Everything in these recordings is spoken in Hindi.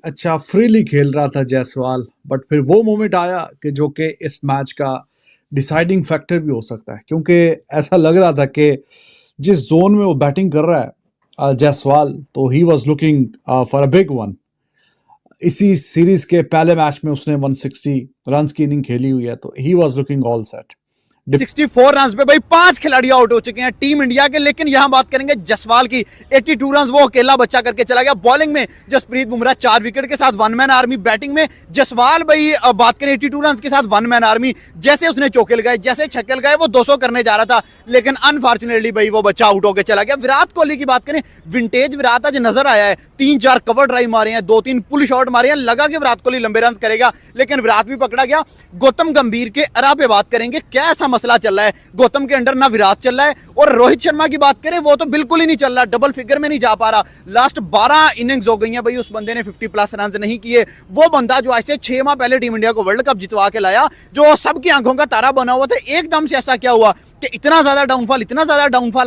अच्छा फ्रीली खेल रहा था जायसवाल, बट फिर वो मोमेंट आया कि जो कि इस मैच का डिसाइडिंग फैक्टर भी हो सकता है, क्योंकि ऐसा लग रहा था कि जिस जोन में वो बैटिंग कर रहा है जायसवाल, तो he was looking for a big one. इसी सीरीज के पहले मैच में उसने 160 रन की इनिंग खेली हुई है, तो he was looking all set. 64 run पे भाई 5 खिलाड़ी आउट हो चुके हैं टीम इंडिया के। लेकिन यहां बात करेंगे जसवाल की, 82 रन वो अकेला बच्चा करके चला गया। बॉलिंग में जसप्रीत बुमराह 4 विकेट के साथ वन मैन आर्मी। बैटिंग में जसवाल भाई बात करें 82 रन के साथ वन मैन आर्मी। जैसे उसने चौके लगाए, जैसे छक्के लगाए, वो 200 करने जा रहा था, लेकिन अनफॉर्चुनेटली भाई वो बच्चा आउट होकर चला गया। विराट कोहली की बात करें, विंटेज विराट आज नजर आया है। 3-4 कवर ड्राइव मारे हैं, 2-3 पुल शॉट मारे हैं, लगा कि विराट कोहली लंबे रन करेगा, लेकिन विराट भी पकड़ा गया। गौतम गंभीर के अरा पे बात करेंगे, क्या ऐसा मसला चल रहा है गौतम के अंडर? ना विराट चल रहा है, और रोहित शर्मा की बात करें वो तो बिल्कुल ही नहीं चल रहा, डबल फिगर में नहीं जा पा रहा। लास्ट 12 इनिंग्स हो गई हैं भाई, उस बंदे ने 50+ रन नहीं किए। वो बंदा जो ऐसे 6 माह पहले टीम इंडिया को वर्ल्ड कप जितवा के लाया, जो सबकी आंखों का तारा बना हुआ था, एकदम से ऐसा क्या हुआ कि इतना ज्यादा डाउनफॉल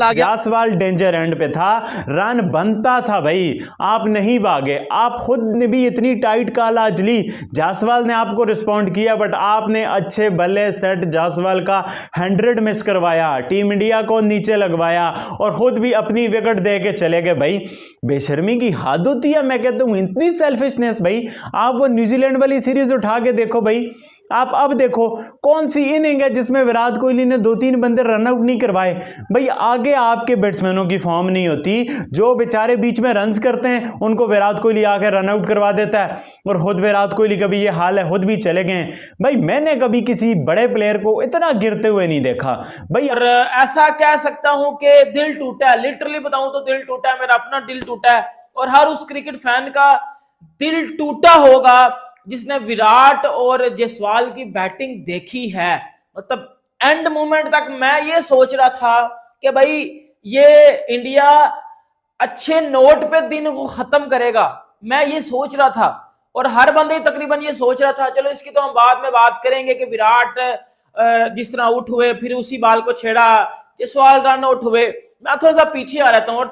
आ गया? जायसवाल डेंजर एंड पे था, रन बनता था भाई, आप नहीं भागे। आप खुद ने भी इतनी टाइट कॉल आज ली, जायसवाल ने आपको रिस्पॉन्ड किया, बट आपने अच्छे भले सेट जायसवाल का 100 मिस करवाया, टीम इंडिया को नीचे लगवाया, और खुद भी अपनी विकेट दे के चले गए। भाई बेशर्मी की हद होती है, मैं कहता हूं इतनी सेल्फिशनेस। भाई आप वो न्यूजीलैंड वाली सीरीज उठा के देखो भाई, आप अब देखो कौन सी इनिंग है जिसमें विराट कोहली ने 2-3 बंदे रन आउट नहीं करवाए। भाई आगे आपके बैट्समैनों की फॉर्म नहीं होती, जो बेचारे बीच में रन्स करते हैं उनको विराट कोहली आके रन आउट करवा देता है, और खुद विराट कोहली का भी ये हाल है, खुद भी चले गए। भाई मैंने कभी किसी बड़े प्लेयर को इतना गिरते हुए नहीं देखा भाई। और ऐसा कह सकता हूं कि दिल टूटा है, लिटरली बताऊं तो दिल टूटा है, मेरा अपना दिल टूटा है, और हर उस क्रिकेट फैन का दिल टूटा होगा जिसने विराट और जायसवाल की बैटिंग देखी है। मतलब एंड मोमेंट तक मैं ये सोच रहा था कि भाई ये इंडिया अच्छे नोट पे दिन को खत्म करेगा, मैं ये सोच रहा था, और हर बंदे तकरीबन ये सोच रहा था। चलो इसकी तो हम बाद में बात करेंगे कि विराट जिस तरह आउट हुए, फिर उसी बाल को छेड़ा, जायसवाल रन आउट हुए। मैं थोड़ा सा पीछे आ रहता हूँ और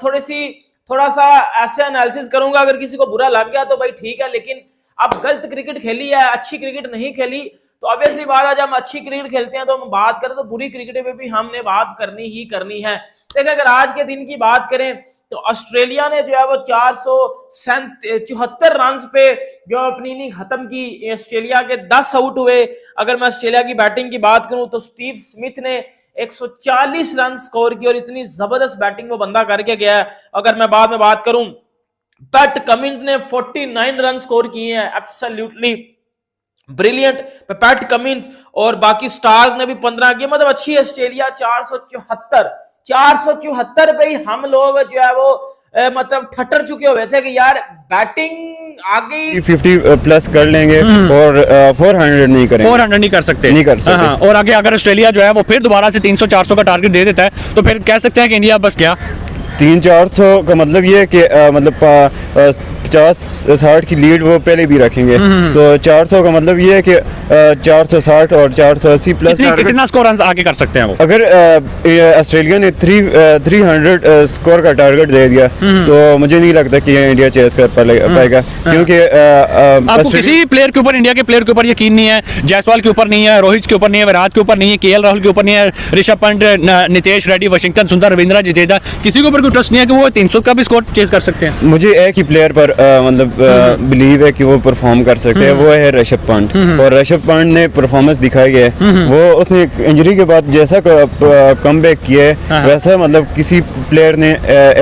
थोड़ा सा ऐसे एनालिसिस करूंगा, अगर किसी को बुरा लग गया तो भाई ठीक है, लेकिन अब गलत क्रिकेट खेली है, अच्छी क्रिकेट नहीं खेली, तो ऑब्वियसली बात है, जब हम अच्छी क्रिकेट खेलते हैं तो हम बात करें तो बुरी क्रिकेट पे भी हमने बात करनी ही करनी है। देखिए अगर आज के दिन की बात करें तो ऑस्ट्रेलिया ने जो है वो 474 रन पे जो अपनी इनिंग खत्म की। ऑस्ट्रेलिया के 10 आउट हुए। अगर मैं ऑस्ट्रेलिया की बैटिंग की बात करूं तो स्टीव स्मिथ ने 140 रन स्कोर की, और इतनी जबरदस्त बैटिंग वो बंदा करके गया है। अगर मैं बाद में बात करूं, पैट कमिंस ने 49 रन स्कोर किए हैं, एब्सोल्युटली ब्रिलियंट पैट कमिंस, और बाकी स्टार्क ने भी 15 किए। मतलब अच्छी ऑस्ट्रेलिया 474 पे ही हम लोग जो है वो मतलब ठटर चुके हुए थे कि यार बैटिंग आगे 50+ कर लेंगे, और 400 नहीं करेंगे, 400 नहीं कर सकते, नहीं कर सकते। हाँ, और आगे अगर ऑस्ट्रेलिया जो है वो फिर दोबारा से 300-400 का टारगेट दे देता है, तो फिर कह सकते हैं कि इंडिया बस गया। 300-400 का मतलब ये है कि मतलब 50-60 की लीड वो पहले भी रखेंगे, तो 400 का मतलब ये है कि 460 और 480 प्लस कितना स्कोर आगे कर सकते हैं वो? अगर ऑस्ट्रेलिया ने 300 स्कोर का टारगेट दे दिया, तो मुझे नहीं लगता कि इंडिया चेस कर पाएगा, क्योंकि आपको किसी प्लेयर के ऊपर, इंडिया के प्लेयर के ऊपर यकीन नहीं है? जायसवाल के ऊपर नहीं है, रोहित के ऊपर नहीं है, विराट के ऊपर नहीं है, केएल राहुल के ऊपर नहीं है, ऋषभ पंत, नितेश रेड्डी, वाशिंगटन सुंदर, रविंद्र जडेजा, किसी के ऊपर कोई ट्रस्ट नहीं है कि वो 300 का भी स्कोर चेस कर सकते हैं? मुझे एक ही प्लेयर पर मतलब बिलीव है कि वो परफॉर्म कर सकते हैं, वो है ऋषभ पंत। और ऋषभ पंत ने परफॉर्मेंस दिखाई है, वो उसने इंजरी के बाद जैसा कमबैक किया है, वैसा मतलब किसी प्लेयर ने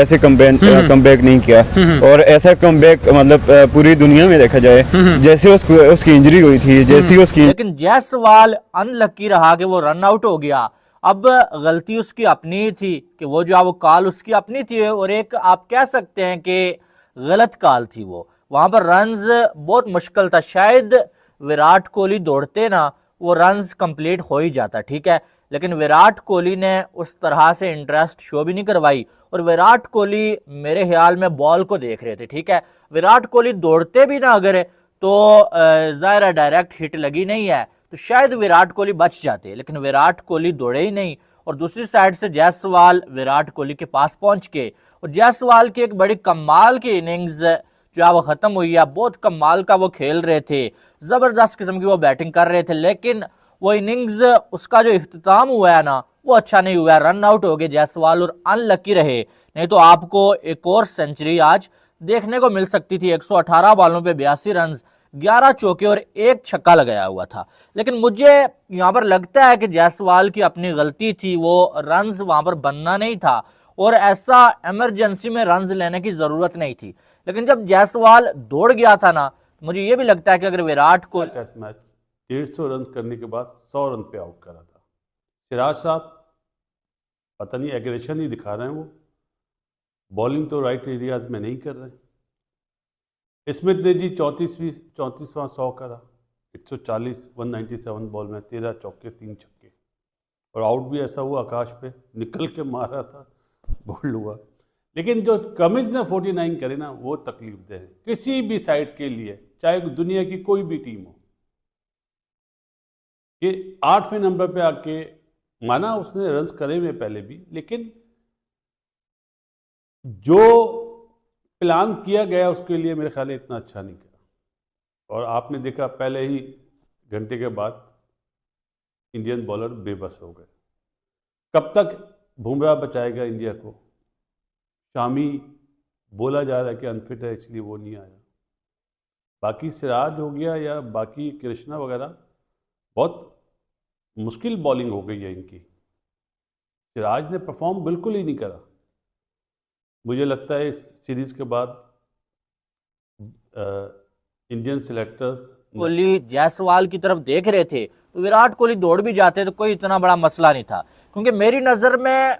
ऐसे कमबैक नहीं किया, और ऐसा कमबैक मतलब पूरी दुनिया में देखा जाए, जैसे उसकी इंजरी हुई थी, जैसी उसकी। लेकिन जायसवाल अनलकी रहा कि वो रन आउट हो गया। अब गलती उसकी अपनी थी कि वो जो है वो कॉल उसकी अपनी थी, और एक आप कह सकते हैं कि गलत कॉल थी वो। वहां पर रन्स बहुत मुश्किल था, शायद विराट कोहली दौड़ते ना वो रन्स कंप्लीट हो ही जाता, ठीक है, लेकिन विराट कोहली ने उस तरह से इंटरेस्ट शो भी नहीं करवाई। और विराट कोहली मेरे ख्याल में बॉल को देख रहे थे, ठीक है, विराट कोहली दौड़ते भी ना अगर तो ज़ाहिर डायरेक्ट हिट लगी नहीं है तो शायद विराट कोहली बच जाते, लेकिन विराट कोहली दौड़े ही नहीं। और दूसरी साइड से जायसवाल विराट कोहली के पास पहुंच के, और जायसवाल की एक बड़ी कमाल की इनिंग्स जो है वो ख़त्म हुई है। बहुत कमाल का वो खेल रहे थे, ज़बरदस्त किस्म की वो बैटिंग कर रहे थे, लेकिन वो इनिंग्स उसका जो इख्तिताम हुआ है ना वो अच्छा नहीं हुआ है। रन आउट हो गए जायसवाल और अनलकी रहे, नहीं तो आपको एक और सेंचुरी आज देखने को मिल सकती थी। 118 बॉलों पे 82 रन, 11 चौके और 1 छक्का लगाया हुआ था। लेकिन मुझे यहाँ पर लगता है कि जायसवाल की अपनी गलती थी, वो रन्स वहाँ पर बनना नहीं था और ऐसा इमरजेंसी में रन्स लेने की ज़रूरत नहीं थी। लेकिन जब जायसवाल दौड़ गया था ना, मुझे ये भी लगता है कि अगर विराट को टेस्ट मैच 150 रन करने के बाद 100 रन पे आउट करा था। सिराज साहब पता नहीं एग्रेशन ही दिखा रहे हैं, वो बॉलिंग तो राइट एरियाज में नहीं कर रहे। स्मिथ ने जी 34वां 100 करा, 140 197 बॉल में 13 चौके 3 छक्के, और आउट भी ऐसा हुआ आकाश पे निकल के मारा था, बोल्ड हुआ। लेकिन जो कमिंस ने 49 करे ना वो तकलीफ दे है किसी भी साइड के लिए, चाहे दुनिया की कोई भी टीम हो। कि 8वें नंबर पे आके माना उसने रन्स करे हुए पहले भी, लेकिन जो प्लान किया गया उसके लिए मेरे ख्याल इतना अच्छा नहीं करा। और आपने देखा पहले ही घंटे के बाद इंडियन बॉलर बेबस हो गए। कब तक बुमराह बचाएगा इंडिया को? शामी बोला जा रहा है कि अनफिट है इसलिए वो नहीं आया। बाकी सिराज हो गया या बाकी कृष्णा वगैरह, बहुत मुश्किल बॉलिंग हो गई है इनकी। सिराज ने परफॉर्म बिल्कुल ही नहीं करा। मुझे लगता है इस सीरीज के बाद इंडियन सिलेक्टर्स कोहली जायसवाल की तरफ देख रहे थे तो विराट कोहली दौड़ भी जाते तो कोई इतना बड़ा मसला नहीं था, क्योंकि मेरी नज़र में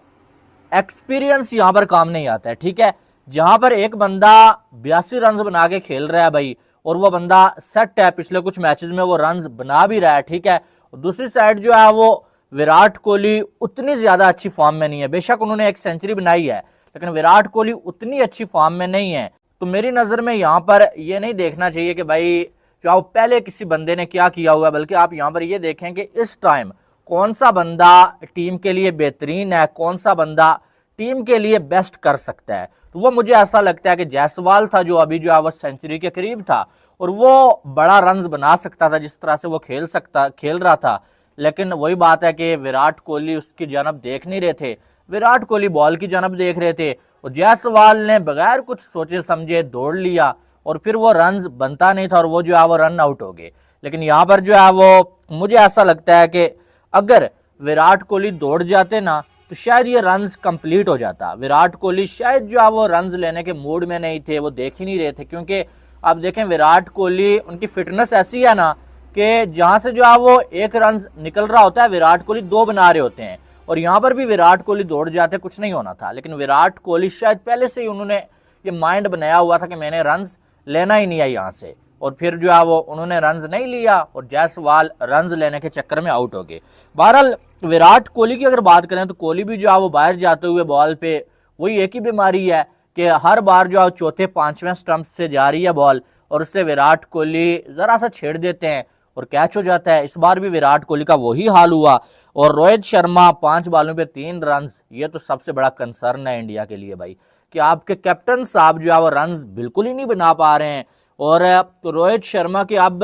एक्सपीरियंस यहाँ पर काम नहीं आता है। ठीक है, जहाँ पर एक बंदा 82 रन बना के खेल रहा है भाई, और वो बंदा सेट है, पिछले कुछ मैचेस में वो रन बना भी रहा है, ठीक है, और दूसरी साइड जो है वो विराट कोहली उतनी ज़्यादा अच्छी फॉर्म में नहीं है। बेशक उन्होंने एक सेंचुरी बनाई है, लेकिन विराट कोहली उतनी अच्छी फॉर्म में नहीं है। तो मेरी नज़र में यहाँ पर ये नहीं देखना चाहिए कि भाई जो आप पहले किसी बंदे ने क्या किया हुआ है, बल्कि आप यहाँ पर ये देखें कि इस टाइम कौन सा बंदा टीम के लिए बेहतरीन है, कौन सा बंदा टीम के लिए बेस्ट कर सकता है। तो वो मुझे ऐसा लगता है कि जायसवाल था जो अभी जो है वो सेंचुरी के करीब था और वो बड़ा रन्स बना सकता था जिस तरह से वो खेल रहा था। लेकिन वही बात है कि विराट कोहली उसकी जानब देख नहीं रहे थे, विराट कोहली बॉल की जानब देख रहे थे, और जायसवाल ने बगैर कुछ सोचे समझे दौड़ लिया और फिर वो रन्स बनता नहीं था और वो जो है वो रन आउट हो गए। लेकिन यहाँ पर जो है वो मुझे ऐसा लगता है कि अगर विराट कोहली दौड़ जाते ना तो शायद ये रन्स कंप्लीट हो जाता। विराट कोहली शायद जो है वो रन्स लेने के मूड में नहीं थे, वो देख ही नहीं रहे थे, क्योंकि आप देखें विराट कोहली उनकी फिटनेस ऐसी है ना कि जहाँ से जो है वो 1 रन निकल रहा होता है विराट कोहली 2 बना रहे होते हैं, और यहाँ पर भी विराट कोहली दौड़ जाते कुछ नहीं होना था। लेकिन विराट कोहली शायद पहले से ही उन्होंने ये माइंड बनाया हुआ था कि मैंने रन्स लेना ही नहीं है यहाँ से, और फिर जो है वो उन्होंने रन्स नहीं लिया और जायसवाल रन्स लेने के चक्कर में आउट हो गए। बहरहाल विराट कोहली की अगर बात करें तो कोहली भी जो है वो बाहर जाते हुए बॉल पे वही एक ही बीमारी है कि हर बार जो है चौथे 5वें स्टंप से जा रही है बॉल और उससे विराट कोहली ज़रा सा छेड़ देते हैं और कैच हो जाता है। इस बार भी विराट कोहली का वही हाल हुआ, और रोहित शर्मा 5 बॉलों पे 3 रन, ये तो सबसे बड़ा कंसर्न है इंडिया के लिए भाई कि आपके कैप्टन साहब जो है वो रन बिल्कुल ही नहीं बना पा रहे हैं। और तो रोहित शर्मा के अब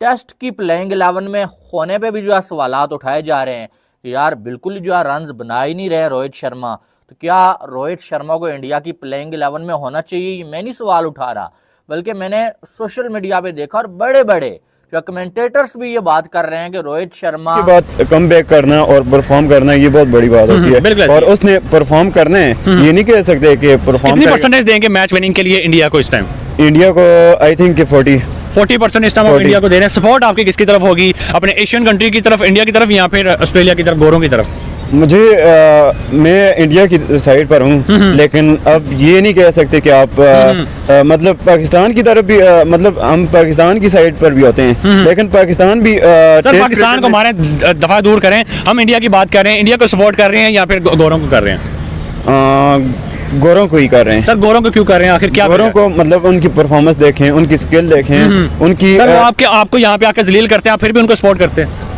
टेस्ट की प्लेइंग 11 में होने पे भी जो है सवालात उठाए जा रहे हैं कि यार बिल्कुल जो है रन बना ही नहीं रहे रोहित शर्मा। तो क्या रोहित शर्मा को इंडिया की प्लेइंग 11 में होना चाहिए, ये मैं नहीं सवाल उठा रहा, बल्कि मैंने सोशल मीडिया पे देखा और बड़े बड़े जो कमेंटेटर्स भी ये बात कर रहे हैं कि रोहित शर्मा की बात कम बैक करना और परफॉर्म करना ये बहुत बड़ी बात होती है, और उसने परफॉर्म करना है। ये नहीं कह सकते कि परफॉर्म कितनी परसेंटेज देंगे मैच विनिंग के लिए इंडिया को इस टाइम? इंडिया को आई थिंक 40% इस टाइम आप इंडिया को दे रहे हैं। सपोर्ट आपकी किसकी तरफ होगी, अपने एशियन कंट्री की तरफ, इंडिया की तरफ, या फिर ऑस्ट्रेलिया की तरफ, गोरों की तरफ? मुझे मैं इंडिया की साइड पर हूँ, लेकिन अब ये नहीं कह सकते कि आप मतलब पाकिस्तान की तरफ भी मतलब हम पाकिस्तान की साइड पर भी होते हैं, लेकिन पाकिस्तान भी सर पाकिस्तान को हमारे दफा दूर करें, हम इंडिया की बात कर रहे हैं, इंडिया को सपोर्ट कर रहे हैं या फिर गोरों को कर रहे हैं? गोरों को ही कर रहे हैं सर। गोरों को क्यों कर रहे हैं आखिर? क्या गोरों को मतलब उनकी परफॉर्मेंस देखें, उनकी स्किल देखें, उनकी सर वो आपको यहाँ पे आकर जलील करते हैं, आप फिर भी उनको सपोर्ट करते हैं?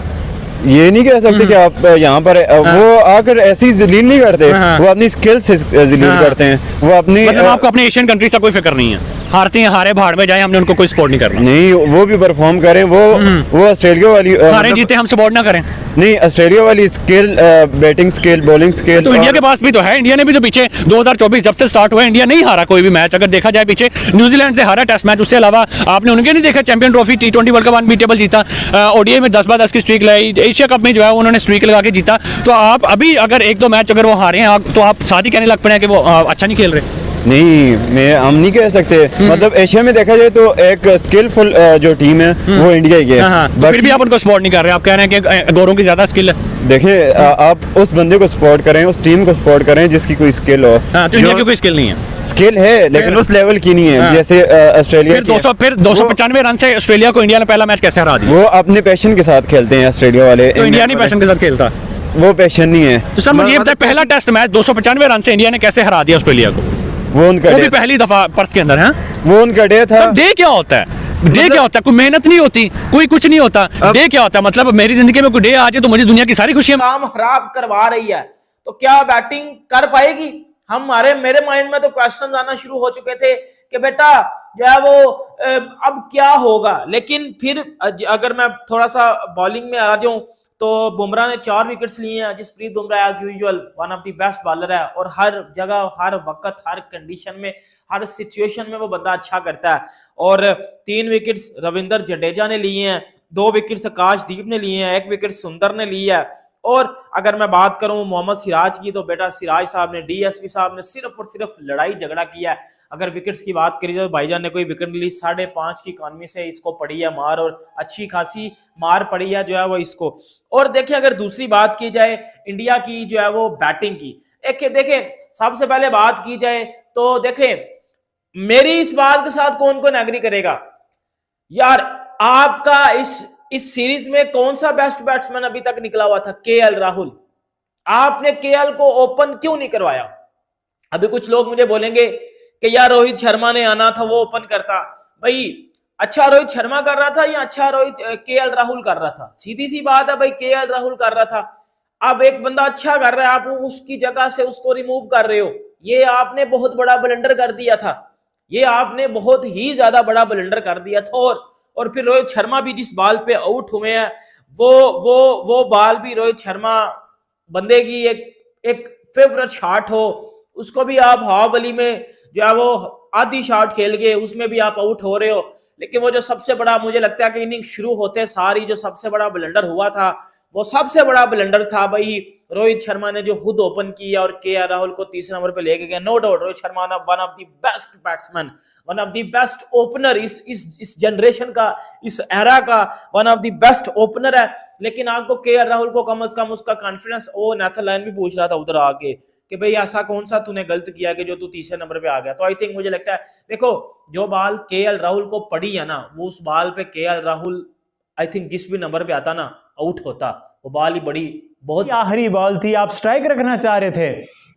ये नहीं कह सकते कि आप यहाँ पर वो आकर ऐसी जलील नहीं करते, वो अपनी स्किल से जलील करते हैं, वो अपनी मतलब आपको अपने एशियन कंट्रीज का कोई फिक्र नहीं है, हारते हैं हारे भाड़ में जाए, हमने उनको कोई सपोर्ट नहीं करना। नहीं, वो भी परफॉर्म करें, वो ऑस्ट्रेलिया वाली हारे जीते हम सपोर्ट ना करें। नहीं, ऑस्ट्रेलिया वाली skill, batting skill, bowling skill तो इंडिया के पास भी तो है। इंडिया ने भी तो पीछे 2024 जब से स्टार्ट हुआ इंडिया नहीं हारा कोई भी मैच, अगर देखा जाए पीछे न्यूजीलैंड से हारा टेस्ट मैच, उससे अलावा आपने उनके नहीं देखा champion trophy T20 world cup unbeatable जीता, ओडीआई में 10/10 की स्ट्रीक लाई, एशिया कप में जो है उन्होंने स्ट्रीक लगा के जीता। तो आप अभी अगर 1-2 मैच अगर वो हारे हैं तो आप साथ ही कहने लग पड़े हैं कि वो अच्छा नहीं खेल रहे। नहीं, हम नहीं कह सकते, मतलब एशिया में देखा जाए तो एक स्किलफुल जो टीम है वो इंडिया ही है। तो फिर भी आप उनको सपोर्ट नहीं कर रहे, आप कह रहे हैं कि गौरों की ज्यादा स्किल है। देखिए, आप उस बंदे को सपोर्ट करें, उस टीम को सपोर्ट करें जिसकी कोई स्किल हो। तो इंडिया की कोई स्किल नहीं है, स्किल है लेकिन उस लेवल की नहीं है जैसे ऑस्ट्रेलिया। फिर 295 रन से ऑस्ट्रेलिया को इंडिया ने पहला मैच कैसे हरा दिया? वो अपने पैशन के साथ खेलते हैं ऑस्ट्रेलिया वाले। तो इंडिया नहीं पैशन के साथ खेलता, वो पैशन नहीं है। तो सर मुझे ये बताएं, पहला टेस्ट मैच 295 रन से इंडिया ने कैसे हरा दिया ऑस्ट्रेलिया को? वो उनका वो भी पहली दफा पर्थ के अंदर है। वो उनका डे था। डे क्या होता है? डे क्या होता है? कोई मेहनत नहीं होती, कोई कुछ नहीं होता। डे क्या होता है? मतलब मेरी जिंदगी में कोई डे आ जाए तो मुझे दुनिया की सारी खुशियां। काम खराब करवा रही है तो क्या बैटिंग कर पाएगी? मेरे माइंड में तो क्वेश्चन आना शुरू हो चुके थे कि बेटा जो है वो अब क्या होगा। लेकिन फिर अगर मैं थोड़ा सा बॉलिंग में आ जाऊं तो बुमराह ने 4 विकेट्स लिए हैं। Jasprit Bumrah as usual one of the best bowler है और हर जगह, हर वक्त, हर कंडीशन में, हर सिचुएशन में वो बंदा अच्छा करता है। और 3 विकेट्स रविंद्र जडेजा ने लिए हैं, 2 विकेट्स आकाशदीप ने लिए हैं, 1 विकेट सुंदर ने लिया है। और अगर मैं बात करूं मोहम्मद सिराज की तो बेटा सिराज साहब ने, डीएसपी साहब ने सिर्फ और सिर्फ लड़ाई झगड़ा किया है। अगर विकेट्स की बात करी जाए तो भाईजान ने कोई विकेट ली 5.5 की इकॉनमी से इसको पड़ी है मार, और अच्छी खासी मार पड़ी है जो है वो इसको। और देखिए अगर दूसरी बात की जाए इंडिया की जो है वो बैटिंग की, देखें सबसे पहले बात की जाए तो देखें मेरी इस बात के साथ कौन कौन एग्री करेगा यार, आपका इस सीरीज में कौन सा बेस्ट बैट्समैन अभी तक निकला हुआ था? केएल राहुल। आपने केएल को ओपन क्यों नहीं करवाया? अभी कुछ लोग मुझे बोलेंगे कि यार रोहित शर्मा ने आना था वो ओपन करता। भाई अच्छा रोहित शर्मा कर रहा था या अच्छा केएल राहुल कर रहा था? सीधी सी बात है भाई, केएल राहुल कर रहा था। अब एक बंदा अच्छा कर रहा है, आप उसकी जगह से उसको रिमूव कर रहे हो, ये आपने बहुत बड़ा ब्लंडर कर दिया था। ये आपने बहुत ही ज्यादा बड़ा ब्लंडर कर दिया था। और फिर रोहित शर्मा भी जिस बॉल पे आउट हुए हैं वो बॉल भी रोहित शर्मा बंदे की एक फेवरेट शॉट हो, उसको भी आप हाफ वली में जो है वो आधी शॉट खेल के उसमें भी आप आउट हो रहे हो। लेकिन वो जो सबसे बड़ा मुझे लगता है कि इनिंग शुरू होते सारी जो सबसे बड़ा ब्लंडर हुआ था, वो सबसे बड़ा ब्लंडर था भाई रोहित शर्मा ने जो खुद ओपन किया और केएल राहुल को तीसरे नंबर पे लेके गया। No doubt Rohit Sharma one of the best batsman, one of the best opener, इस जनरेशन का, इस एरा का one of the best opener है। लेकिन आपको केएल राहुल को कम से कम उसका कॉन्फिडेंस, वो नेथन लायन भी पूछ रहा था उधर आके कि भाई ऐसा कौन सा तूने गलत किया कि जो तू तीसरे नंबर पे आ गया। तो आई थिंक मुझे लगता है देखो जो बॉल केएल राहुल को पड़ी है ना, वो उस बॉल पे केएल राहुल आई थिंक जिस भी नंबर पे आता ना आउट होता। वो बॉल ही बड़ी बहुत आखिरी बॉल थी, आप स्ट्राइक रखना चाह रहे थे,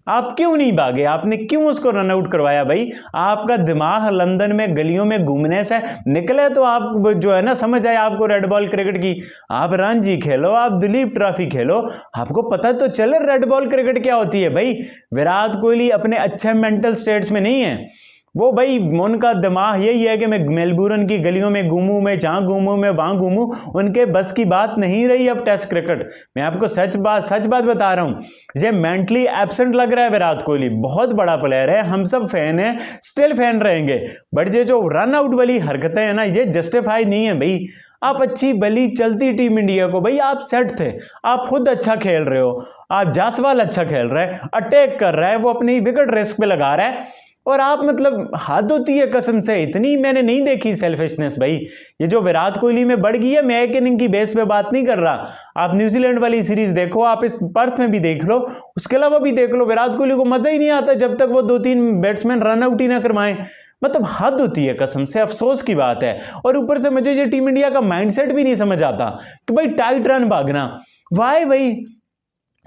आप क्यों नहीं भागे? आपने क्यों उसको रन आउट करवाया? भाई आपका दिमाग लंदन में गलियों में घूमने से निकले तो आप जो है ना समझ आए आपको रेड बॉल क्रिकेट की। आप रणजी खेलो, आप दिलीप ट्रॉफी खेलो, आपको पता तो चले रेड बॉल क्रिकेट क्या होती है। भाई विराट कोहली अपने अच्छे मेंटल स्टेट्स में नहीं है, वो भाई उनका दिमाग यही है कि मैं मेलबोर्न की गलियों में घूमूं, मैं जहां घूमूं, मैं वहां घूमूं। उनके बस की बात नहीं रही अब टेस्ट क्रिकेट। मैं आपको सच बात बता रहा हूं, ये मेंटली एब्सेंट लग रहा है विराट कोहली। बहुत बड़ा प्लेयर है, हम सब फैन हैं, स्टिल फैन रहेंगे, बट ये जो रन आउट वाली हरकतें हैं ना, ये जस्टिफाई नहीं है भाई। आप अच्छी भली चलती टीम इंडिया को, भाई आप सेट थे, आप खुद अच्छा खेल रहे हो, आप जायसवाल अच्छा खेल रहा है, अटैक कर रहा है, वो अपनी विकेट रिस्क पे लगा रहा है, और आप मतलब हद होती है कसम से। इतनी मैंने नहीं देखी सेल्फिशनेस भाई। ये जो विराट कोहली में बढ़ गई है, मैं एक इनिंग की बेस पे बात नहीं कर रहा। आप न्यूजीलैंड वाली सीरीज देखो, आप इस पर्थ में भी देख लो, उसके अलावा भी देख लो, विराट कोहली को मजा ही नहीं आता जब तक वो 2-3 बैट्समैन रन आउट ही ना करवाएं। मतलब हद होती है कसम से, अफसोस की बात है। और ऊपर से मुझे ये टीम इंडिया का माइंडसेट भी नहीं समझ आता कि भाई टाइट रन भागना, वाई भाई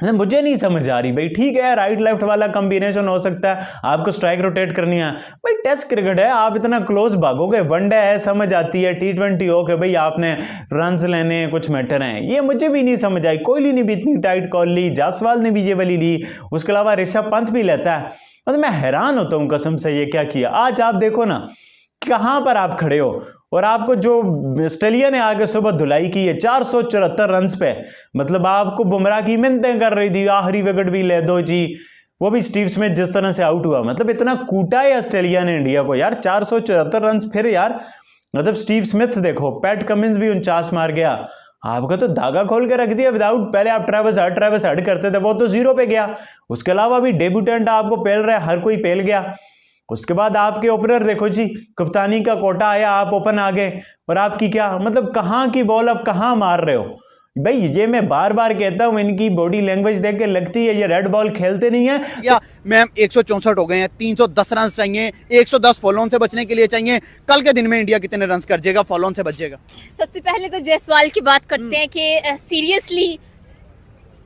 मुझे नहीं समझ आ रही भाई। ठीक है, राइट लेफ्ट वाला कॉम्बिनेशन हो सकता है, आपको स्ट्राइक रोटेट करनी है भाई। टेस्ट क्रिकेट है, आप इतना क्लोज भागोगे। वनडे है, समझ आती है, T20 हो के भाई आपने रन्स लेने, कुछ मैटर हैं। ये मुझे भी नहीं समझ आई। कोहली ने भी इतनी टाइट कॉल ली, जायसवाल ने भी ये वाली ली, उसके अलावा ऋषभ पंत भी लेता है। मतलब मैं हैरान होता हूँ कसम से, ये क्या किया। आज आप देखो ना कहां पर आप खड़े हो, और आपको जो ऑस्ट्रेलिया ने आगे सुबह धुलाई की है 474 रन पे, मतलब आपको बुमराह की मिन्नतें कर रही थी, आखिरी विकेट भी ले दो जी। वो भी स्टीव स्मिथ जिस तरह से आउट हुआ, मतलब इतना कूटा है ऑस्ट्रेलिया ने इंडिया को यार, 474 रन। फिर यार मतलब स्टीव स्मिथ देखो, पैट कमिंस भी 49 मार गया। आपका तो धागा खोल के रख दिया विदाउट, पहले आप ट्रेविस हेड करते थे, वो तो 0 पे गया। उसके अलावा भी डेब्यूटेंट आपको पेल रहा है, हर कोई पेल गया। उसके बाद आपके ओपनर देखो जी, कप्तानी का कोटा आया, आप ओपन आ गए, और आपकी क्या मतलब कहां की बॉल अब कहां मार रहे हो भाई। ये मैं बार बार कहता हूं, इनकी बॉडी लैंग्वेज देख के लगती है ये रेड बॉल खेलते नहीं है। या मैम 164 हो गए हैं, 310 रन चाहिए, 110 फॉलो ऑन से बचने के लिए चाहिए। कल के दिन में इंडिया कितने रन कर जाएगा, फॉलो ऑन से बच जाएगा? सबसे पहले तो जायसवाल की बात करते हैं कि सीरियसली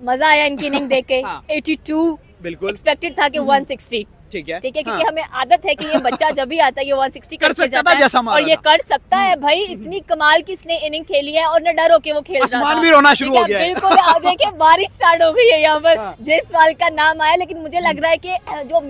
मजा आया इनकी इनिंग देख के। 82 बिल्कुल एक्सपेक्टेड था कि 160, ठीक है क्योंकि हमें आदत है कि ये बच्चा जब भी आता है ये 160 कर करके सकता जाता था है, जैसा मारा और ये था। कर सकता है भाई। इतनी कमाल की इसने इनिंग खेली है, और न डर होके वो खेल रहा था। आसमान भी रोना शुरू ठीक हो है, गया है। बिल्कुल। आप देखिए बारिश स्टार्ट हो गई है यहाँ पर। हाँ। जायसवाल का नाम आया, लेकिन मुझे लग रहा है कि जो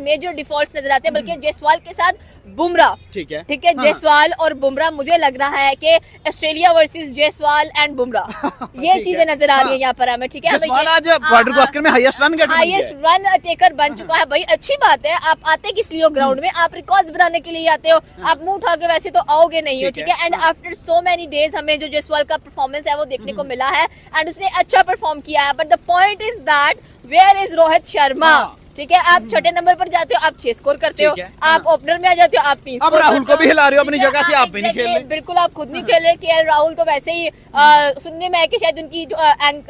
मेजर डिफॉल्ट्स नजर आते हैं, बल्कि जायसवाल के साथ बुमराह, ठीक है ठीक है, हाँ। जायसवाल और बुमराह, मुझे लग रहा है कि Australia versus Jaiswal and Bumrah, ये ठीक चीजें है। नजर आ रही है हाँ। यहाँ पर हमें। ठीक है, हमें जायसवाल ये- आज हाँ, बॉर्डर हाँ। क्रॉस में हाईएस्ट रन गेटर बन गया हाईएस्ट रन टेकर बन चुका है भाई। अच्छी बात है, आप आते किस लिए हो ग्राउंड में? आप रिकॉर्ड्स बनाने के लिए आते हो, आप मुंह उठा के वैसे तो आओगे नहीं हो। ठीक ठीक है, and after so many days हमें जो जायसवाल का परफॉर्मेंस है वो देखने को मिला है, एंड उसने अच्छा परफॉर्म किया है। But the point is that where is Rohit Sharma? हाँ। ठीक है, आप छठे नंबर पर जाते हो, आप 6 स्कोर करते हो, ठीक है, आप ओपनर में आ जाते हो, आप 3 अब स्कोर राहुल करते को भी हिला रहे हो अपनी ठीक है, जगह से, हाँ, आप भी नहीं खेल exactly, रहे। बिल्कुल आप खुद नहीं खेल रहे। केएल राहुल तो वैसे ही सुनने में है कि शायद उनकी जो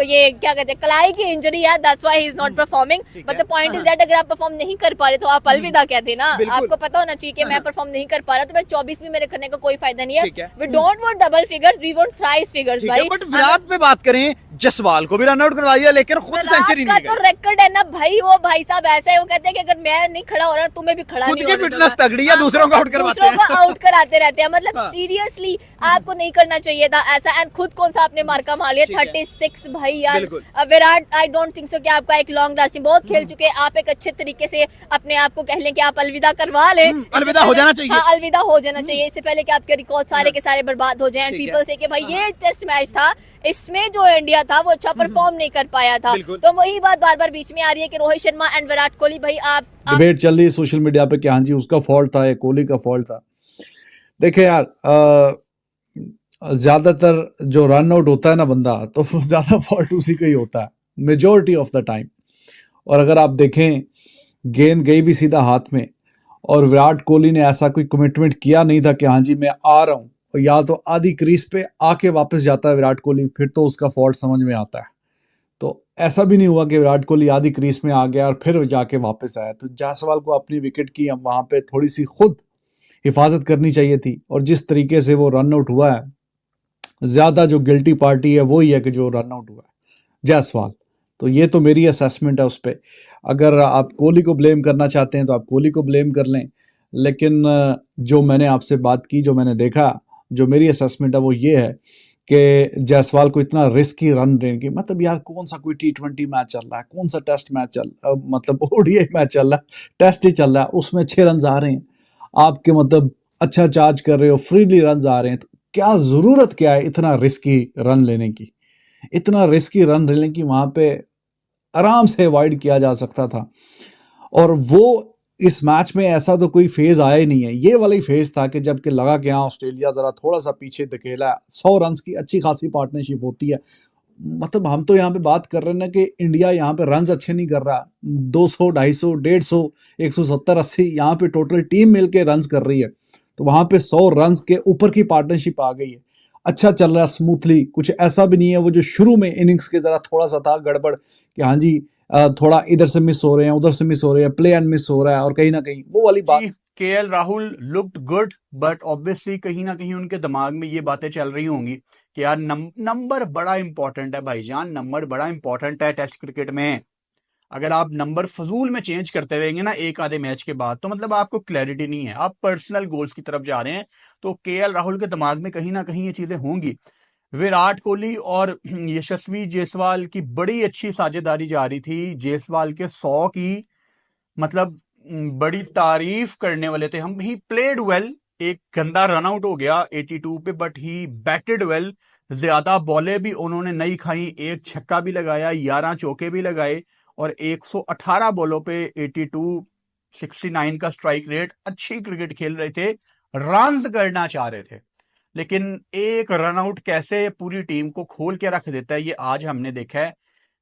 ये क्या कहते हैं कलाई की इंजरी है, that's why he is not performing. But the point is that अगर आप परफॉर्म नहीं कर पा रहे तो आप अलविदा कहते ना। बिल्कुल। आपको पता होना चाहिए कि मैं परफॉर्म नहीं कर पा रहा, तो मैं 24 में मेरे करने का कोई फायदा नहीं ठीक है। है। We don't want double figures, we want thrice figures ठीक है, भाई। बट विराट पे बात करें, जायसवाल को भी रन आउट करवा दिया, लेकिन खुद सेंचुरी का नहीं तो गई। रिकॉर्ड है ना भाई। वो भाई साहब ऐसा है, वो कहते हैं कि अगर मैं नहीं खड़ा हो रहा तुम्हें भी खड़ा खुद नहीं की होने फिटनेस दूंगा। तगड़ी है, दूसरों को आउट करवाते दूसरों को हैं। आउट कराते रहते हैं। मतलब हाँ। सीरियसली आपको नहीं करना चाहिए था ऐसा, एंड खुद कौन सा आपने मार्का मार लिया ठीक है। 36 भाई यार। बिल्कुल। Virat I don't think so कि आपका एक लॉन्ग लास्टिंग, बहुत खेल चुके हैं आप, एक अच्छे तरीके से अपने आप को कह लें कि आप अलविदा करवा लें। इससे अलविदा हो पहले- जाना चाहिए। हाँ, अलविदा हो जाना चाहिए इससे पहले कि आपके रिकॉर्ड सारे के सारे बर्बाद हो जाएं। ठीक है। पीपल से कि भाई ये टेस्ट मैच था, इसमें जो इंडिया था वो अच्छा परफॉर्म नहीं कर पाया था। बिल्कुल। तो वही बात बार बार बीच में आ रही है कि रोहित शर्मा एंड विराट कोहली भाई आप डिबेट चल रही है सोशल मीडिया पे कि हाँ जी उसका फॉल्ट था या कोहली का फॉल्ट था। देखिए यार, ज्यादातर जो रन आउट होता है ना बंदा, तो ज्यादा फॉल्ट उसी का ही होता है मेजोरिटी ऑफ द टाइम। और अगर आप देखें गेंद गई भी सीधा हाथ में, और विराट कोहली ने ऐसा कोई कमिटमेंट किया नहीं था कि हाँ जी मैं आ रहा हूँ, या तो आधी क्रीज पे आके वापस जाता है विराट कोहली, फिर तो उसका फॉल्ट समझ में आता है। तो ऐसा भी नहीं हुआ कि विराट कोहली आधी क्रीज में आ गया और फिर जाके वापस आया। तो जायसवाल को अपनी विकेट की अब वहां पे थोड़ी सी खुद हिफाजत करनी चाहिए थी, और जिस तरीके से वो रन आउट हुआ है, ज्यादा जो गिल्टी पार्टी है वो ही है कि जो रन आउट हुआ है जायसवाल। तो ये तो मेरी असेसमेंट है उस पर। अगर आप कोहली को ब्लेम करना चाहते हैं तो आप कोहली को ब्लेम कर लें, लेकिन जो मैंने आपसे बात की, जो मैंने देखा, जो मेरी असेसमेंट है वो ये है कि जायसवाल को इतना रिस्की रन देने की, मतलब यार कौन सा कोई T20 मैच चल रहा है, कौन सा टेस्ट मैच मतलब ODI मैच चल रहा है, टेस्ट ही चल रहा है, उसमें 6 रन आ रहे हैं आपके, मतलब अच्छा चार्ज कर रहे हो, फ्रीली रन आ रहे हैं, तो क्या जरूरत क्या है इतना रिस्की रन लेने की? इतना रिस्की रन लेने की वहां पे आराम से अवॉइड किया जा सकता था। और वो इस मैच में ऐसा तो कोई फेज आया ही नहीं है, ये वाला ही फेज था कि जबकि लगा कि हाँ ऑस्ट्रेलिया जरा थोड़ा सा पीछे धकेला है, 100 रन की अच्छी खासी पार्टनरशिप होती है। मतलब हम तो यहाँ पे बात कर रहे हैं ना कि इंडिया यहाँ पे रन अच्छे नहीं कर रहा, 200, 250, 150, 170, 80 यहाँ पे टोटल टीम मिलके रन कर रही है, तो वहां पे 100 रन के ऊपर की पार्टनरशिप आ गई है। अच्छा चल रहा है स्मूथली, कुछ ऐसा भी नहीं है वो जो शुरू में इनिंग्स के जरा थोड़ा सा था गड़बड़ कि हाँ जी थोड़ा इधर से मिस हो रहे हैं, उधर से मिस हो रहे हैं, प्ले एंड मिस हो रहा है, और कहीं ना कहीं वो वाली बात। KL Rahul looked good, but obviously कहीं ना कहीं उनके दिमाग में ये बातें चल रही होंगी कि यार नंबर बड़ा इंपॉर्टेंट है भाईजान, नंबर बड़ा इंपॉर्टेंट है टेस्ट क्रिकेट में। अगर आप नंबर फजूल में चेंज करते रहेंगे ना एक आधे मैच के बाद, तो मतलब आपको क्लैरिटी नहीं है, आप पर्सनल गोल्स की तरफ जा रहे हैं। तो केएल राहुल के दिमाग में कहीं ना कहीं ये चीजें होंगी। विराट कोहली और यशस्वी जायसवाल की बड़ी अच्छी साझेदारी जा रही थी। जायसवाल के 100 की मतलब बड़ी तारीफ करने वाले थे हम। ही प्लेड वेल, एक गंदा रन आउट हो गया 82 पे, बट ही बैटेड वेल। ज्यादा बॉलें भी उन्होंने नहीं खाई, एक छक्का भी लगाया, 11 चौके भी लगाए, और 118 बॉलों पे 82 69 का स्ट्राइक रेट। अच्छी क्रिकेट खेल रहे थे, रन करना चाह रहे थे, लेकिन एक रन आउट कैसे पूरी टीम को खोल के रख देता है, ये आज हमने देखा है।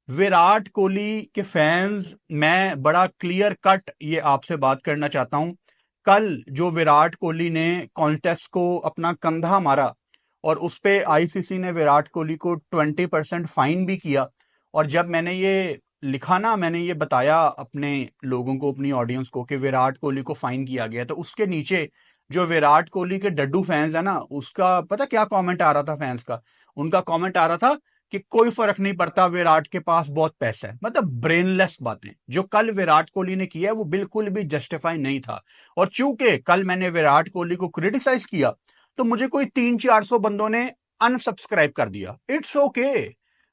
विराट कोहली के फैंस, मैं बड़ा क्लियर कट ये आपसे बात करना चाहता हूं। कल जो विराट कोहली ने कॉन्टेस्ट को अपना कंधा मारा, और उस पे आईसीसी ने विराट कोहली को 20% फाइन भी किया, और जब मैंने ये लिखा ना, मैंने ये बताया अपने लोगों को, अपनी ऑडियंस को, कि विराट कोहली को फाइन किया गया, तो उसके नीचे जो विराट कोहली के डड्डू फैंस है ना, उसका पता क्या कमेंट आ रहा था फैंस का? उनका कमेंट आ रहा था कि कोई फर्क नहीं पड़ता, विराट के पास बहुत पैसा है। मतलब ब्रेनलेस बातें। जो कल विराट कोहली ने किया है वो बिल्कुल भी जस्टिफाई नहीं था। और चूंकि कल मैंने विराट कोहली को क्रिटिसाइज किया, तो मुझे कोई 300-400 बंदों ने अनसब्सक्राइब कर दिया। इट्स ओके,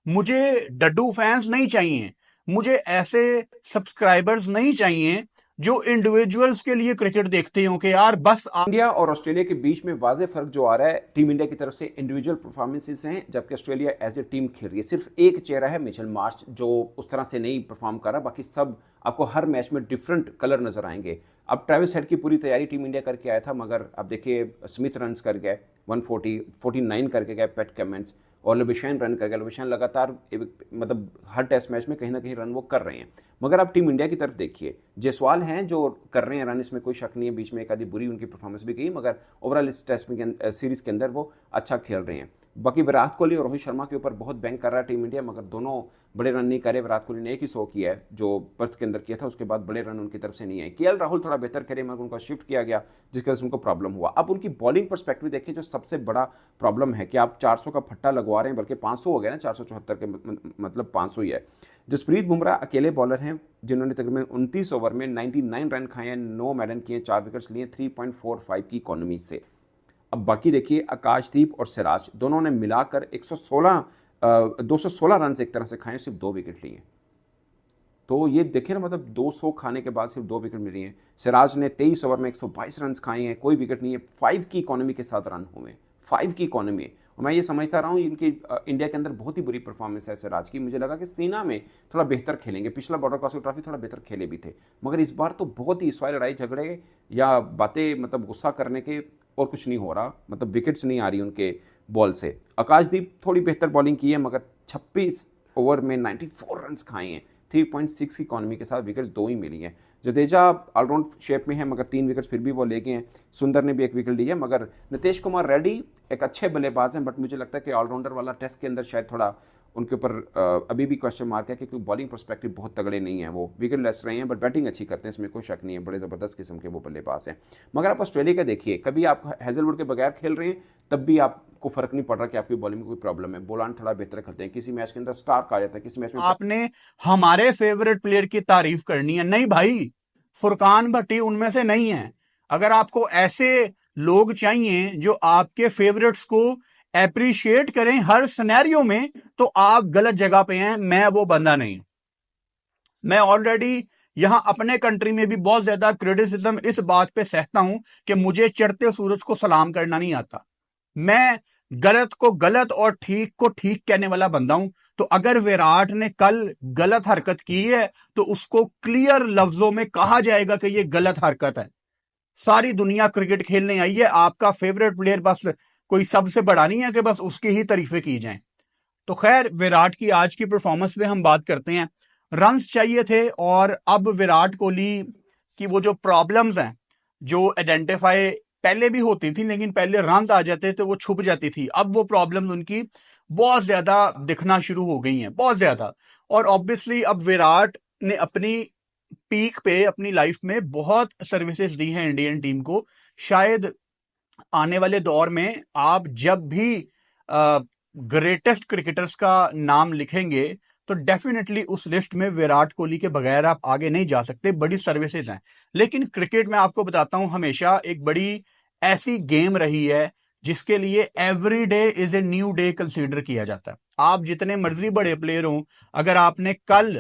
मुझे डड्डू फैंस नहीं चाहिए, मुझे ऐसे सब्सक्राइबर्स नहीं चाहिए जो इंडिविजुअल्स के लिए क्रिकेट देखते हो कि यार बस इंडिया और ऑस्ट्रेलिया के बीच में वाज़ेह फर्क जो आ रहा है, टीम इंडिया की तरफ से इंडिविजुअल परफॉर्मेंसेस हैं, जबकि ऑस्ट्रेलिया एज ए टीम खेल रही है। सिर्फ एक चेहरा है मिचेल मार्श जो उस तरह से नहीं परफॉर्म कर रहा, बाकी सब आपको हर मैच में डिफरेंट कलर नजर आएंगे। अब ट्रेविस हेड की पूरी तैयारी टीम इंडिया करके आया था, मगर अब देखिए स्मिथ रन कर गए 149 करके गए, पैट कमेंट्स, और लुबिशैन रन कर गया। लुबिशैन लगातार मतलब हर टेस्ट मैच में कहीं ना कहीं रन वो कर रहे हैं। मगर आप टीम इंडिया की तरफ देखिए, जायसवाल हैं जो कर रहे हैं रन, इसमें कोई शक नहीं है। बीच में एक आधी बुरी उनकी परफॉर्मेंस भी गई, मगर ओवरऑल इस टेस्ट में सीरीज़ के अंदर वो अच्छा खेल रहे हैं। बाकी विराट कोहली और रोहित शर्मा के ऊपर बहुत बैंक कर रहा है टीम इंडिया, मगर दोनों बड़े रन नहीं करे। विराट कोहली ने एक ही 100 किया है जो पर्थ के अंदर किया था, उसके बाद बड़े रन उनकी तरफ से नहीं आए। केएल राहुल थोड़ा बेहतर खेले, मगर उनको शिफ्ट किया गया, जिसकी वजह से उनको प्रॉब्लम हुआ। अब उनकी बॉलिंग परस्पेक्टिव देखिए, जो सबसे बड़ा प्रॉब्लम है कि आप 400 का फट्टा लगवा रहे हैं, बल्कि 500 हो गया ना, 474 के मतलब 500 ही है। जसप्रीत बुमराह अकेले बॉलर हैं जिन्होंने तकरीबन 29 ओवर में 99 रन खाए हैं, 9 मेडन किए, 4 विकेट्स लिए 3.45 की इकोनॉमी से। अब बाकी देखिए, आकाशदीप और सिराज दोनों ने मिलाकर 216 रन एक तरह से खाए, सिर्फ 2 विकेट लिए। तो ये देखिए ना, मतलब 200 खाने के बाद सिर्फ 2 विकेट मिली हैं। सिराज ने 23 ओवर में 122 रन खाए हैं, कोई विकेट नहीं है, 5 की इकोनॉमी के साथ रन हुए, 5 की इकोनॉमी। और मैं ये समझता रहा हूँ इनकी इंडिया के अंदर बहुत ही बुरी परफॉर्मेंस है सिराज की। मुझे लगा कि सीना में थोड़ा बेहतर खेलेंगे, पिछला बॉर्डर क्रॉसिंग ट्रॉफी थोड़ा बेहतर खेले भी थे, मगर इस बार तो बहुत ही इस बार लड़ाई झगड़े या बातें, मतलब गुस्सा करने के और कुछ नहीं हो रहा, मतलब विकेट्स नहीं आ रही उनके बॉल से। आकाशदीप थोड़ी बेहतर बॉलिंग की है, मगर 26 ओवर में 94 रन खाए हैं, 3.6 की इकोनॉमी के साथ, विकेट्स 2 ही मिली हैं। जडेजा ऑलराउंड शेप में है, मगर 3 विकेट्स फिर भी वो ले गए हैं। सुंदर ने भी 1 विकेट ली है, मगर नितेश कुमार रेड्डी एक अच्छे बल्लेबाज हैं, बट मुझे लगता है कि ऑलराउंडर वाला टेस्ट के अंदर शायद थोड़ा उनके ऊपर अभी भी क्वेश्चन मार्क है, क्योंकि बॉलिंग पर्सपेक्टिव बहुत तगड़े नहीं है। वो विकेट लेस रहे हैं, बट बैटिंग अच्छी करते हैं, इसमें कोई शक नहीं है, बड़े ज़बरदस्त किस्म के वो बल्लेबाज हैं। मगर आप ऑस्ट्रेलिया का देखिए, कभी आप हेजलवुड के बगैर खेल रहे हैं, तब भी आपको फर्क नहीं पड़ रहा कि आपकी बॉलिंग में कोई प्रॉब्लम है। बोलान थोड़ा बेहतर करते हैं, किसी मैच के अंदर स्टार्क आ जाता है, किसी मैच में। आपने हमारे फेवरेट प्लेयर की तारीफ करनी है? नहीं भाई, फुरकान भट्टी उनमें से नहीं है। अगर आपको ऐसे लोग चाहिए जो आपके फेवरेट्स को एप्रिशिएट करें हर सिनेरियो में, तो आप गलत जगह पे हैं। मैं वो बंदा नहीं। मैं ऑलरेडी यहां अपने कंट्री में भी बहुत ज्यादा क्रिटिसिज्म इस बात पे सहता हूं कि मुझे चढ़ते सूरज को सलाम करना नहीं आता। मैं गलत को गलत और ठीक को ठीक कहने वाला बंदा हूं। तो अगर विराट ने कल गलत हरकत की है, तो उसको क्लियर लफ्जों में कहा जाएगा कि यह गलत हरकत है। सारी दुनिया क्रिकेट खेलने आई है, आपका फेवरेट प्लेयर बस कोई सबसे बड़ा नहीं है कि बस उसकी ही तारीफें की जाएं। तो खैर, विराट की आज की परफॉर्मेंस पे हम बात करते हैं। रन्स चाहिए थे, और अब विराट कोहली की वो जो प्रॉब्लम्स हैं, जो आइडेंटिफाई पहले भी होती थी, लेकिन पहले रन आ जाते थे वो छुप जाती थी, अब वो प्रॉब्लम्स उनकी बहुत ज्यादा दिखना शुरू हो गई हैं, बहुत ज्यादा। और ऑब्वियसली अब विराट ने अपनी पीक पे अपनी लाइफ में बहुत सर्विसेज दी हैं इंडियन टीम को। शायद आने वाले दौर में आप जब भी ग्रेटेस्ट क्रिकेटर्स का नाम लिखेंगे तो डेफिनेटली उस लिस्ट में विराट कोहली के बगैर आप आगे नहीं जा सकते। बड़ी सर्विसेज हैं, लेकिन क्रिकेट में आपको बताता हूं हमेशा एक बड़ी ऐसी गेम रही है जिसके लिए every day is a new day consider किया जाता है। आप जितने मर्जी बड़े प्लेयर हों, अगर आपने कल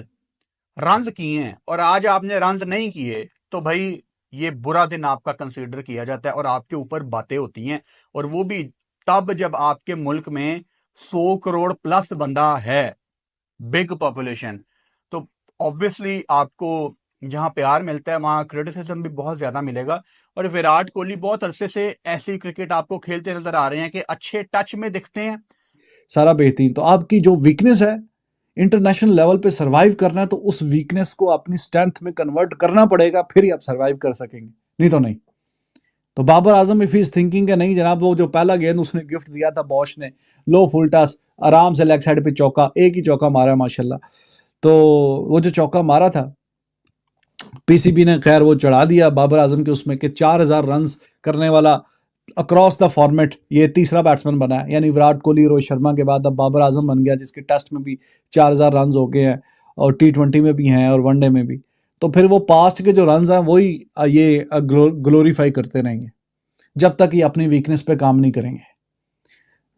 रन किए हैं और आज आपने रन नहीं किए तो भाई ये बुरा दिन आपका कंसीडर किया जाता है और आपके ऊपर बातें होती हैं। और वो भी तब जब आपके मुल्क में 100 करोड़ प्लस बंदा है, बिग पॉपुलेशन, तो ऑब्वियसली आपको जहां प्यार मिलता है वहां क्रिटिसिज्म भी बहुत ज्यादा मिलेगा। और विराट कोहली बहुत अरसे से ऐसी क्रिकेट आपको खेलते नजर आ रहे हैं कि अच्छे टच में दिखते हैं, सारा बेहतरीन। तो आपकी जो वीकनेस है इंटरनेशनल लेवल पे सरवाइव करना है, तो उस वीकनेस को अपनी स्ट्रेंथ में कन्वर्ट करना पड़ेगा, फिर ही आप सरवाइव कर सकेंगे, नहीं तो नहीं। तो Babar Azam if is thinking है नहीं जनाब, वो जो पहला गेंद उसने गिफ्ट दिया था बॉश ने, लो फुल टॉस, आराम से लेग साइड पे चौका, एक ही चौका मारा माशाल्लाह। तो वो जो चौका मारा था पीसीबी ने खैर वो चढ़ा दिया बाबर आजम के उसमें कि 4000 रन करने वाला अक्रॉस द फॉर्मेट ये तीसरा बैट्समैन बना है, यानी विराट कोहली, रोहित शर्मा के बाद अब बाबर आजम बन गया, जिसके टेस्ट में भी 4000 रन हो गए हैं और T20 में भी हैं और वनडे में भी। तो फिर वो पास्ट के जो रन हैं वही ये ग्लोरीफाई करते रहेंगे जब तक ये अपनी वीकनेस पे काम नहीं करेंगे।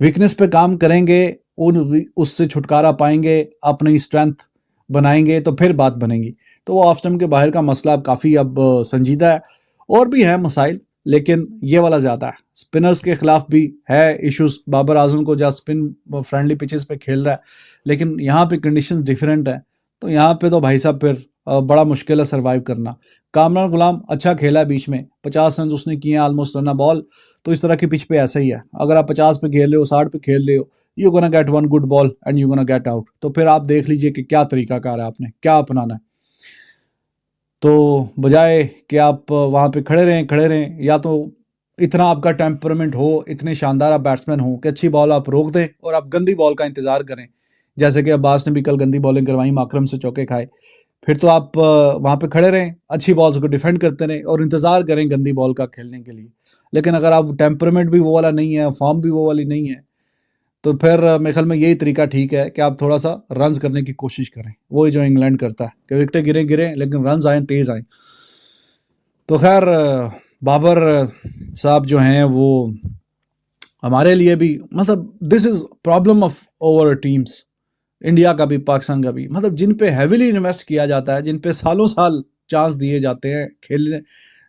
वीकनेस पे काम करेंगे, उससे छुटकारा पाएंगे, अपनी स्ट्रेंथ बनाएंगे तो फिर बात बनेगी। तो वो ऑफ स्टंप के बाहर का मसला अब काफ़ी अब संजीदा है। और भी है मसाइल, लेकिन ये वाला ज़्यादा है। स्पिनर्स के खिलाफ भी है इश्यूज। बाबर आजम को जहाँ स्पिन फ्रेंडली पिचेस पे खेल रहा है, लेकिन यहाँ पे कंडीशंस डिफरेंट है, तो यहाँ पे तो भाई साहब फिर बड़ा मुश्किल है सरवाइव करना। कामरान गुलाम अच्छा खेला है बीच में, 50 रन उसने किए हैं ऑलमोस्ट रन अ बॉल। तो इस तरह की पिच पे ऐसा ही है, अगर आप 50 पे खेल रहे हो, 60 पे खेल रहे हो, you gonna get one good ball and you gonna get out. तो फिर आप देख लीजिए कि क्या तरीकाकार है, आपने क्या अपनाना है। तो बजाय कि आप वहाँ पे खड़े रहें, या तो इतना आपका टेम्परामेंट हो, इतने शानदार आप बैट्समैन हो कि अच्छी बॉल आप रोक दें और आप गंदी बॉल का इंतज़ार करें, जैसे कि अब्बास ने भी कल गंदी बॉलिंग करवाई, माकरम से चौके खाए। फिर तो आप वहाँ पे खड़े रहें, अच्छी बॉल्स को डिफेंड करते रहें और इंतज़ार करें गंदी बॉल का खेलने के लिए। लेकिन अगर आप टेम्परामेंट भी वो वाला नहीं है, फॉर्म भी वो वाली नहीं है, तो फिर मेरे ख्याल में यही तरीका ठीक है कि आप थोड़ा सा रन्स करने की कोशिश करें, वही जो इंग्लैंड करता है कि विकेटें गिरें लेकिन रन्स आए, तेज़ आए। तो खैर बाबर साहब जो हैं वो हमारे लिए भी, मतलब this is problem of over teams, India का भी पाकिस्तान का भी, मतलब जिन पे हैविली इन्वेस्ट किया जाता है, जिन पे सालों साल चांस दिए जाते हैं खेलने,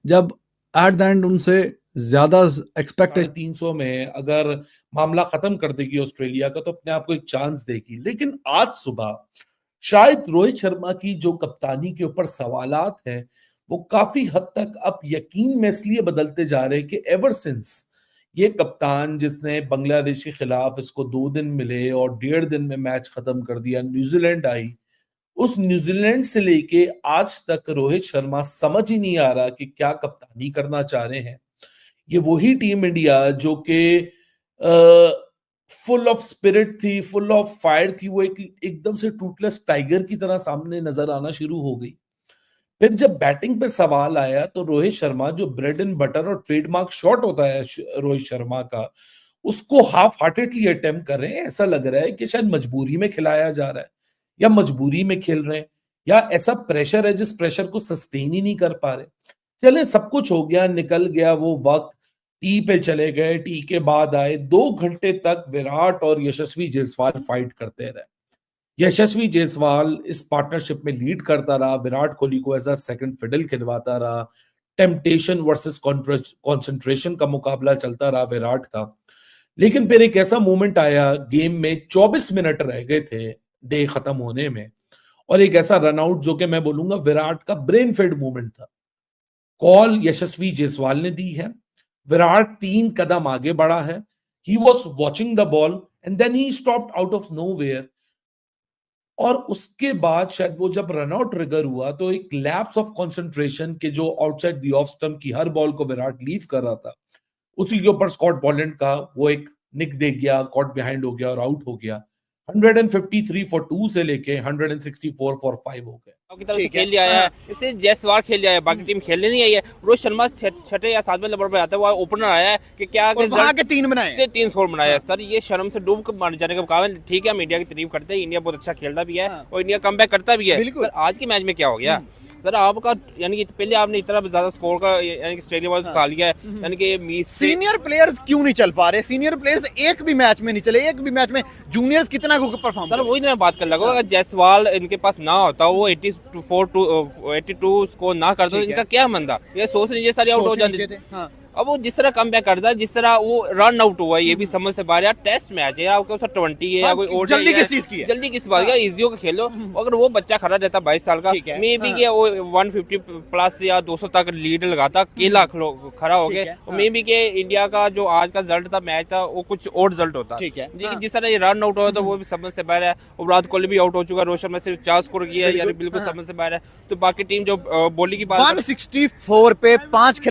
जब एट द एंड उनसे ज़्यादा एक्सपेक्टेड 300 में अगर मामला खत्म कर देगी ऑस्ट्रेलिया का तो अपने आप को एक चांस देगी। लेकिन आज सुबह शायद रोहित शर्मा की जो कप्तानी के ऊपर सवालात हैं वो काफी हद तक अब यकीन में इसलिए बदलते जा रहे हैं कि एवर सिंस ये कप्तान जिसने बांग्लादेश के खिलाफ इसको 2 दिन मिले और 1.5 दिन में मैच खत्म कर दिया, न्यूजीलैंड आई, उस न्यूजीलैंड से लेके आज तक रोहित शर्मा समझ ही नहीं आ रहा कि क्या कप्तानी करना चाह रहे हैं। ये वही टीम इंडिया जो कि फुल ऑफ स्पिरिट थी, फुल ऑफ फायर थी, वो एकदम से टूटलेस टाइगर की तरह सामने नजर आना शुरू हो गई। फिर जब बैटिंग पे सवाल आया तो रोहित शर्मा, जो ब्रेड एंड बटर और ट्रेडमार्क शॉट होता है रोहित शर्मा का, उसको हाफ हार्टेडली अटेम्प्ट कर रहे हैं। ऐसा लग रहा है कि शायद मजबूरी में खिलाया जा रहा है या मजबूरी में खेल रहे हैं, या ऐसा प्रेशर है जिस प्रेशर को सस्टेन ही नहीं कर पा रहे। चले सब कुछ हो गया, निकल गया वो वक्त, टी पे चले गए, टी के बाद आए, 2 घंटे तक विराट और यशस्वी जायसवाल फाइट करते रहे। यशस्वी जायसवाल इस पार्टनरशिप में लीड करता रहा, विराट कोहली को एज अ सेकंड फिडल खिलवाता रहा, टेम्पटेशन वर्सेस कंसंट्रेशन का मुकाबला चलता रहा विराट का। लेकिन फिर एक ऐसा मोमेंट आया गेम में, 24 मिनट रह गए थे डे खत्म होने में, और एक ऐसा रनआउट जो कि मैं बोलूंगा विराट का ब्रेन फेड मोमेंट था। कॉल यशस्वी जायसवाल ने दी है, विराट 3 कदम आगे बढ़ा है, he was watching the ball and then he stopped out of nowhere, और उसके बाद शायद वो जब रनआउट ट्रिगर हुआ तो एक लैप्स ऑफ कंसंट्रेशन के जो आउटसाइड द ऑफ स्टंप की हर बॉल को विराट लीव कर रहा था, उसी के ऊपर स्कॉट बॉलैंड का वो एक निक दे गया, कॉट बिहाइंड हो गया और आउट हो गया। 153 फॉर 2 से लेके 164 फॉर 5 हो गए। की तरफ से खेल लिया है, इससे जायसवाल खेल लिया है, बाकी टीम खेलने नहीं आई है। रोहित शर्मा छठे या सातवें नंबर पर आता है, वो ओपनर आया है कि क्या वहां के 3 बनाए से 3 स्कोर बनाया है। सर ये शर्म से डूब कर मार जाने का मुकाबला। ठीक है, हम इंडिया की तारीफ करते हैं, इंडिया बहुत अच्छा खेलता भी है और इंडिया कमबैक करता भी है। सर आज के मैच में क्या हो गया सर, आपका यानी कि पहले आपने इतना ज्यादा स्कोर का यानी कि ऑस्ट्रेलिया वाले खा लिया है, यानी कि सीनियर प्लेयर्स क्यों नहीं चल पा रहे? सीनियर प्लेयर्स एक भी मैच में नहीं चले, एक भी मैच में जूनियर्स कितना परफॉर्म? सर वही मैं बात कर लगा, अगर जायसवाल इनके पास ना होता, वो 82 स्कोर ना करता, तो इनका क्या मंदा, ये सोच लीजिए सारे आउट हो जाते थे। अब वो जिस तरह कम बैक करता है, जिस तरह वो रन आउट हुआ है, ये भी समझ से बाहर। यार टेस्ट मैच है, आपको 20 है या कोई और जल्दी किस चीज की है? जल्दी किस बात का, इजियो का खेलो। अगर वो बच्चा खड़ा रहता 22 साल का, मे बी के वो 150 प्लस या 200 तक लीड लगाता, केला खड़ा हो गया, और मे बी के इंडिया का जो आज का रिजल्ट था, मैच था, वो कुछ और रिजल्ट होता। लेकिन जिस तरह ये रन आउट हुआ था, वो भी समझ से बाहर है। और विराट कोहली भी आउट हो चुका है, रोहित शर्मा सिर्फ 4 स्कोर किया है, यानी बिल्कुल समझ से बाहर है। तो बाकी टीम जो बोली की बात 164 पे 5